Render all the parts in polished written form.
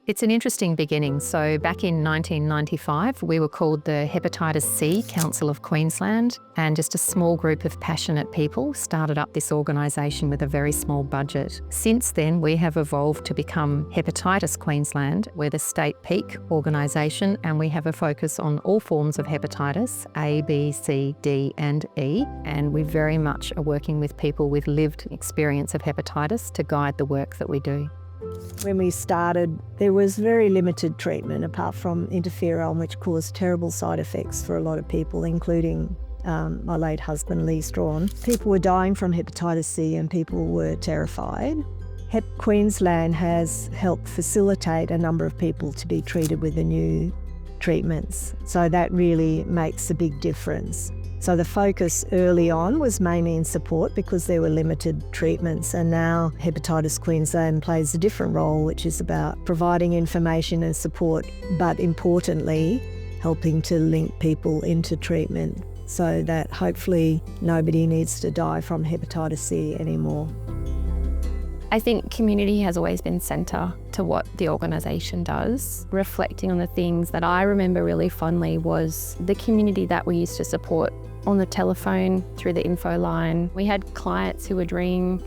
It's an interesting beginning. So back in 1995, we were called the Hepatitis C Council of Queensland, and just a small group of passionate people started up this organisation with a very small budget. Since then, we have evolved to become Hepatitis Queensland. We're the state peak organisation, and we have a focus on all forms of hepatitis, A, B, C, D and E, and we very much are working with people with lived experience of hepatitis to guide the work that we do. When we started, there was very limited treatment apart from interferon, which caused terrible side effects for a lot of people, including my late husband, Lee Strawn. People were dying from hepatitis C and people were terrified. Hep Queensland has helped facilitate a number of people to be treated with the new treatments. So that really makes a big difference. So the focus early on was mainly in support because there were limited treatments, and now Hepatitis Queensland plays a different role, which is about providing information and support, but importantly, helping to link people into treatment so that hopefully nobody needs to die from hepatitis C anymore. I think community has always been centre to what the organisation does. Reflecting on the things that I remember really fondly was the community that we used to support on the telephone, through the info line. We had clients who would ring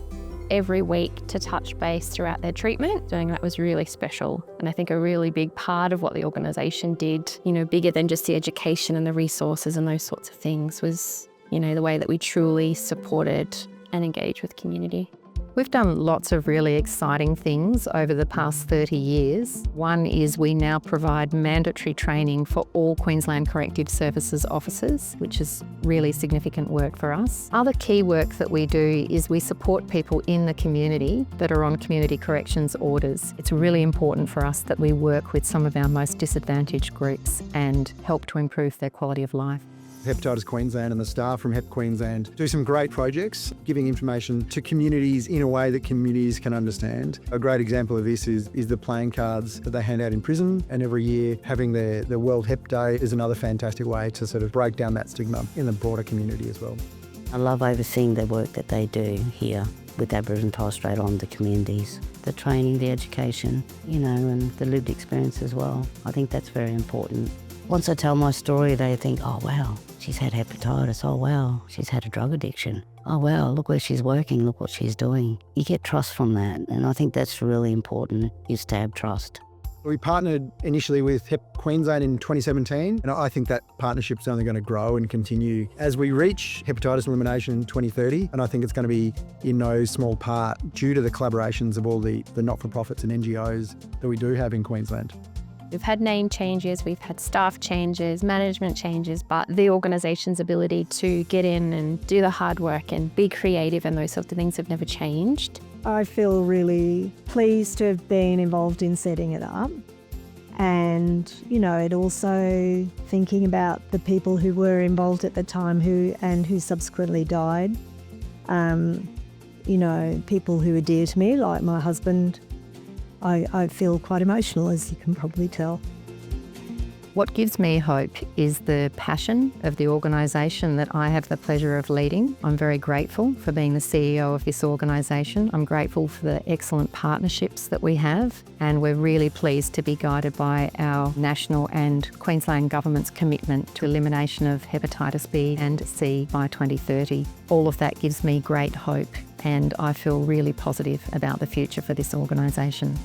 every week to touch base throughout their treatment. Doing that was really special, and I think a really big part of what the organisation did, bigger than just the education and the resources and those sorts of things, was, the way that we truly supported and engaged with community. We've done lots of really exciting things over the past 30 years. One is we now provide mandatory training for all Queensland Corrective Services officers, which is really significant work for us. Other key work that we do is we support people in the community that are on community corrections orders. It's really important for us that we work with some of our most disadvantaged groups and help to improve their quality of life. Hepatitis Queensland and the staff from Hep Queensland do some great projects, giving information to communities in a way that communities can understand. A great example of this is the playing cards that they hand out in prison, and every year having the World Hep Day is another fantastic way to sort of break down that stigma in the broader community as well. I love overseeing the work that they do here with Aboriginal and Torres Strait Islander communities. The training, the education, and the lived experience as well. I think that's very important. Once I tell my story, they think, oh wow, she's had hepatitis, oh wow, she's had a drug addiction. Oh wow, look where she's working, look what she's doing. You get trust from that, and I think that's really important, is to have trust. We partnered initially with Hep Queensland in 2017, and I think that partnership's only going to grow and continue as we reach hepatitis elimination in 2030, and I think it's going to be in no small part due to the collaborations of all the not-for-profits and NGOs that we do have in Queensland. We've had name changes, we've had staff changes, management changes, but the organisation's ability to get in and do the hard work and be creative and those sorts of things have never changed. I feel really pleased to have been involved in setting it up, and it also thinking about the people who were involved at the time who subsequently died. People who are dear to me, like my husband. I feel quite emotional, as you can probably tell. What gives me hope is the passion of the organisation that I have the pleasure of leading. I'm very grateful for being the CEO of this organisation. I'm grateful for the excellent partnerships that we have, and we're really pleased to be guided by our national and Queensland Government's commitment to elimination of hepatitis B and C by 2030. All of that gives me great hope, and I feel really positive about the future for this organisation.